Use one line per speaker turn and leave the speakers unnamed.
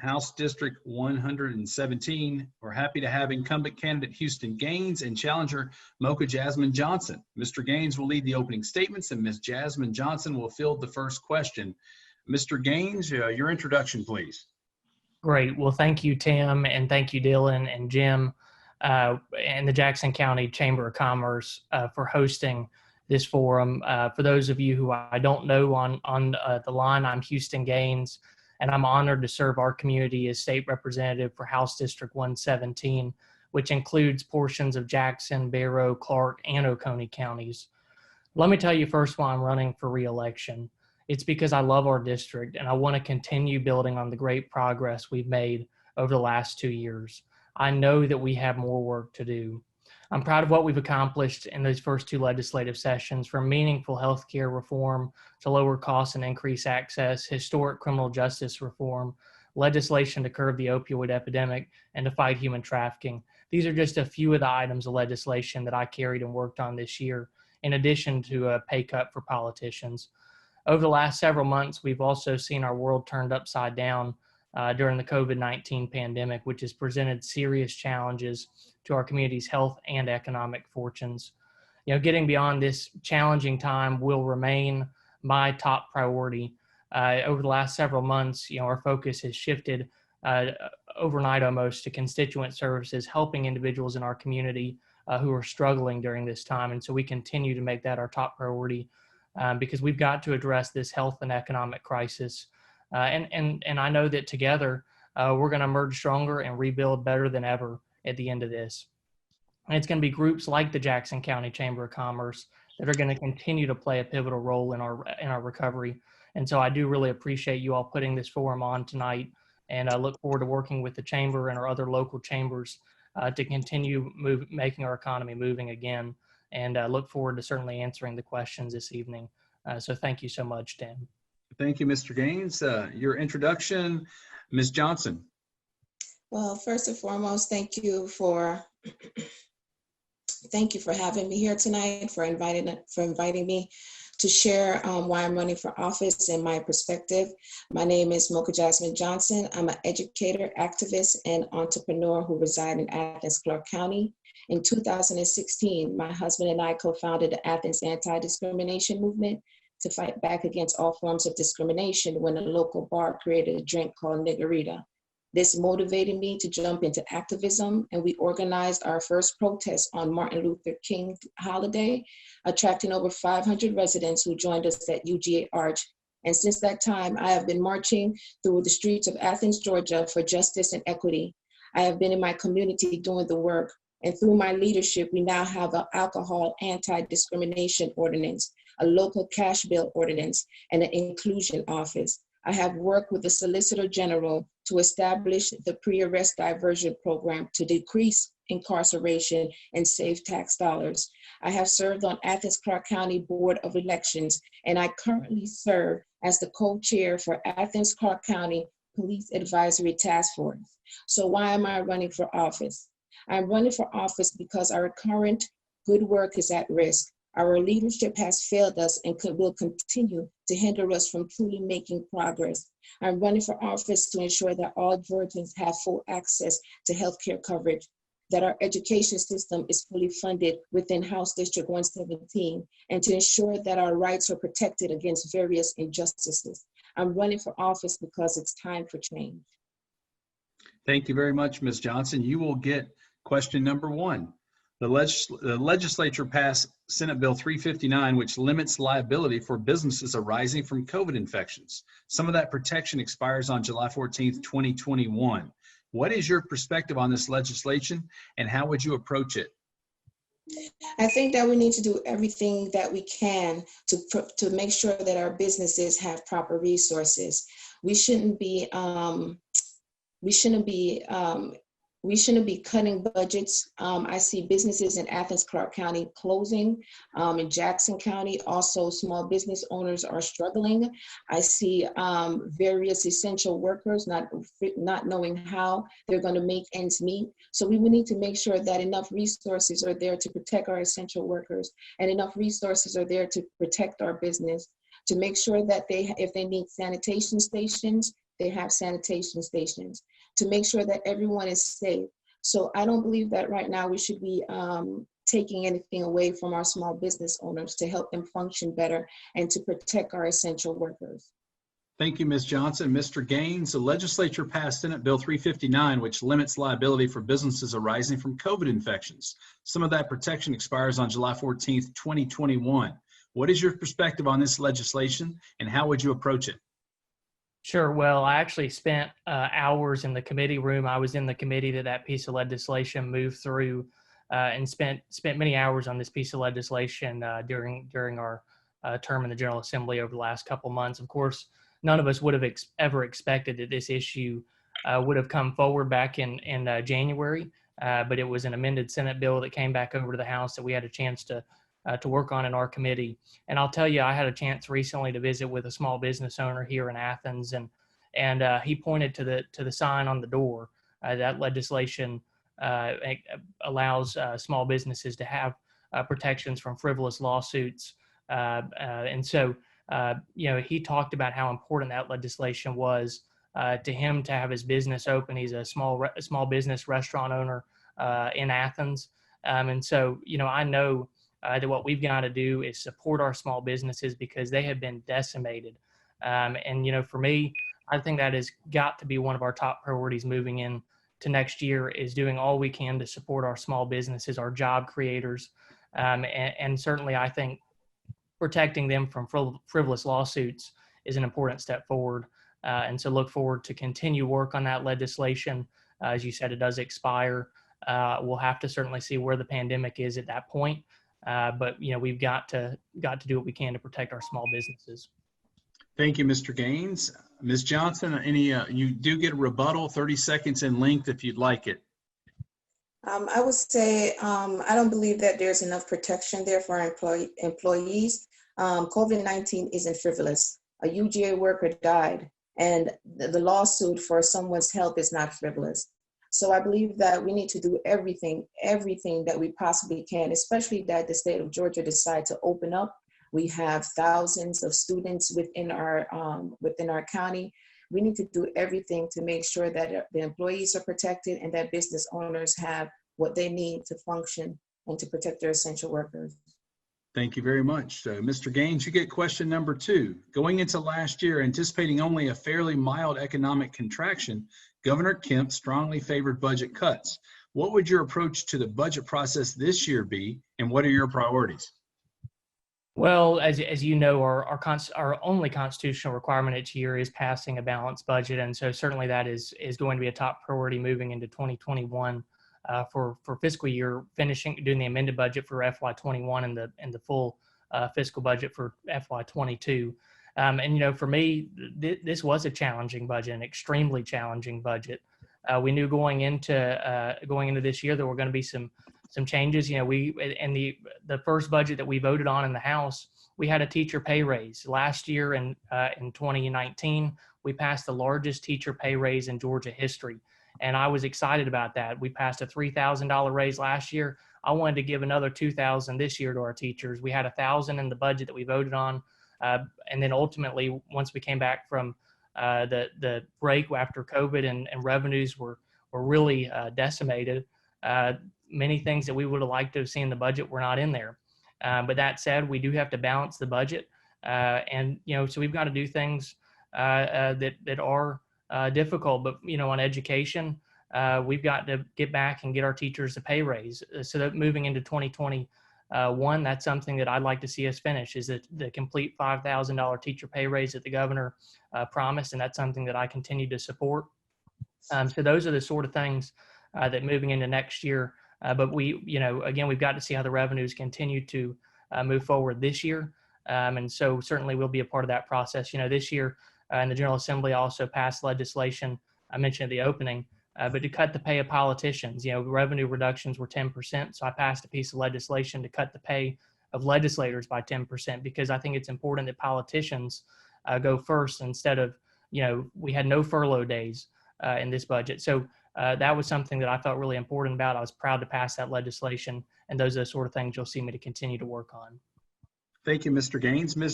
House District 117. We're happy to have incumbent candidate Houston Gaines and challenger Mocha Jasmine Johnson. Mr. Gaines will lead the opening statements and Ms. Jasmine Johnson will field the first question. Mr. Gaines, your introduction, please.
Great. Well, thank you, Tim, and thank you, Dylan and Jim, and the Jackson County Chamber of Commerce for hosting this forum. For those of you who I don't know on the line, I'm Houston Gaines, and I'm honored to serve our community as state representative for House District 117, which includes portions of Jackson, Barrow, Clark, and Oconee counties. Let me tell you first why I'm running for re-election. It's because I love our district and I want to continue building on the great progress we've made over the last 2 years. I know that we have more work to do. I'm proud of what we've accomplished in those first 2 legislative sessions, from meaningful healthcare reform to lower costs and increase access, historic criminal justice reform, legislation to curb the opioid epidemic, and to fight human trafficking. These are just a few of the items of legislation that I carried and worked on this year, in addition to a pay cut for politicians. Over the last several months, we've also seen our world turned upside down during the COVID-19 pandemic, which has presented serious challenges to our community's health and economic fortunes. Getting beyond this challenging time will remain my top priority. Over the last several months, our focus has shifted overnight almost to constituent services, helping individuals in our community who are struggling during this time. And so we continue to make that our top priority because we've got to address this health and economic crisis. And I know that together we're going to emerge stronger and rebuild better than ever at the end of this. And it's going to be groups like the Jackson County Chamber of Commerce that are going to continue to play a pivotal role in our recovery. And so I do really appreciate you all putting this forum on tonight, and I look forward to working with the chamber and our other local chambers to continue making our economy moving again. And look forward to certainly answering the questions this evening. So thank you so much, Tim.
Thank you, Mr. Gaines. Your introduction, Ms. Johnson.
Well, first and foremost, thank you for having me here tonight, for inviting me to share why I'm running for office and my perspective. My name is Mocha Jasmine Johnson. I'm an educator, activist, and entrepreneur who reside in Athens, Clark County. In 2016, my husband and I co-founded the Athens Anti-Discrimination Movement to fight back against all forms of discrimination when a local bar created a drink called Niggerita. This motivated me to jump into activism, and we organized our first protest on Martin Luther King holiday, attracting over 500 residents who joined us at UGA Arch. And since that time, I have been marching through the streets of Athens, Georgia for justice and equity. I have been in my community doing the work, and through my leadership, we now have an alcohol anti-discrimination ordinance, a local cash bill ordinance, and an inclusion office. I have worked with the Solicitor General to establish the pre-arrest diversion program to decrease incarceration and save tax dollars. I have served on Athens Clark County Board of Elections, and I currently serve as the co-chair for Athens Clark County Police Advisory Task Force. So why am I running for office? I'm running for office because our current good work is at risk. Our leadership has failed us and will continue to hinder us from truly making progress. I'm running for office to ensure that all Georgians have full access to healthcare coverage, that our education system is fully funded within House District 117, and to ensure that our rights are protected against various injustices. I'm running for office because it's time for change.
Thank you very much, Ms. Johnson. You will get question number 1. The legislature passed Senate Bill 359, which limits liability for businesses arising from COVID infections. Some of that protection expires on July 14th, 2021. What is your perspective on this legislation, and how would you approach it?
I think that we need to do everything that we can to make sure that our businesses have proper resources. We shouldn't be cutting budgets. I see businesses in Athens, Clark County closing. In Jackson County, also small business owners are struggling. I see various essential workers not knowing how they're going to make ends meet. So we need to make sure that enough resources are there to protect our essential workers, and enough resources are there to protect our business, to make sure that if they need sanitation stations, they have sanitation stations to make sure that everyone is safe. So I don't believe that right now we should be taking anything away from our small business owners to help them function better and to protect our essential workers.
Thank you, Ms. Johnson. Mr. Gaines, the legislature passed Senate Bill 359, which limits liability for businesses arising from COVID infections. Some of that protection expires on July 14th, 2021. What is your perspective on this legislation, and how would you approach it?
Sure. Well, I actually spent hours in the committee room. I was in the committee that piece of legislation moved through, and spent many hours on this piece of legislation during our term in the General Assembly over the last couple months. Of course, none of us would have ever expected that this issue would have come forward back in January, but it was an amended Senate bill that came back over to the House that we had a chance to work on in our committee. And I'll tell you, I had a chance recently to visit with a small business owner here in Athens, and he pointed to the sign on the door. That legislation allows small businesses to have protections from frivolous lawsuits, and so he talked about how important that legislation was to him to have his business open. He's a small business restaurant owner in Athens, and so I know that what we've got to do is support our small businesses because they have been decimated. And for me, I think that has got to be one of our top priorities moving in to next year, is doing all we can to support our small businesses, our job creators. And certainly I think protecting them from frivolous lawsuits is an important step forward. And so look forward to continue work on that legislation. As you said, it does expire. We'll have to certainly see where the pandemic is at that point. But we've got to do what we can to protect our small businesses.
Thank you, Mr. Gaines. Ms. Johnson, you do get a rebuttal, 30 seconds in length if you'd like it.
I would say I don't believe that there's enough protection there for our employees. COVID-19 isn't frivolous. A UGA worker died, and the lawsuit for someone's health is not frivolous. So I believe that we need to do everything that we possibly can, especially that the state of Georgia decided to open up. We have thousands of students within our county. We need to do everything to make sure that the employees are protected and that business owners have what they need to function and to protect their essential workers.
Thank you very much. Mr. Gaines, you get question number 2. Going into last year, anticipating only a fairly mild economic contraction, Governor Kemp strongly favored budget cuts. What would your approach to the budget process this year be, and what are your priorities?
Well, as you know, our only constitutional requirement each year is passing a balanced budget, and so certainly that is going to be a top priority moving into 2021 for fiscal year, doing the amended budget for FY21 and the full fiscal budget for FY22. And for me, this was a challenging budget, an extremely challenging budget. We knew going into this year there were going to be some changes. We in the first budget that we voted on in the House, we had a teacher pay raise. Last year in 2019, we passed the largest teacher pay raise in Georgia history, and I was excited about that. We passed a $3,000 raise last year. I wanted to give another $2,000 this year to our teachers. We had $1,000 in the budget that we voted on, and then ultimately, once we came back from the break after COVID and revenues were really decimated, many things that we would have liked to have seen in the budget were not in there. But that said, we do have to balance the budget. And so we've got to do things that are difficult. But, on education, we've got to get back and get our teachers a pay raise. So that moving into 2021, that's something that I'd like to see us finish, is the complete $5,000 teacher pay raise that the governor promised. And that's something that I continue to support. So those are the sort of things that moving into next year. But again, we've got to see how the revenues continue to move forward this year. And so certainly we'll be a part of that process. This year in the General Assembly also passed legislation, I mentioned at the opening, but to cut the pay of politicians. Revenue reductions were 10%. So I passed a piece of legislation to cut the pay of legislators by 10%, because I think it's important that politicians go first instead of, we had no furlough days in this budget. So that was something that I felt really important about. I was proud to pass that legislation, and those are the sort of things you'll see me to continue to work on.
Thank you, Mr. Gaines. Ms.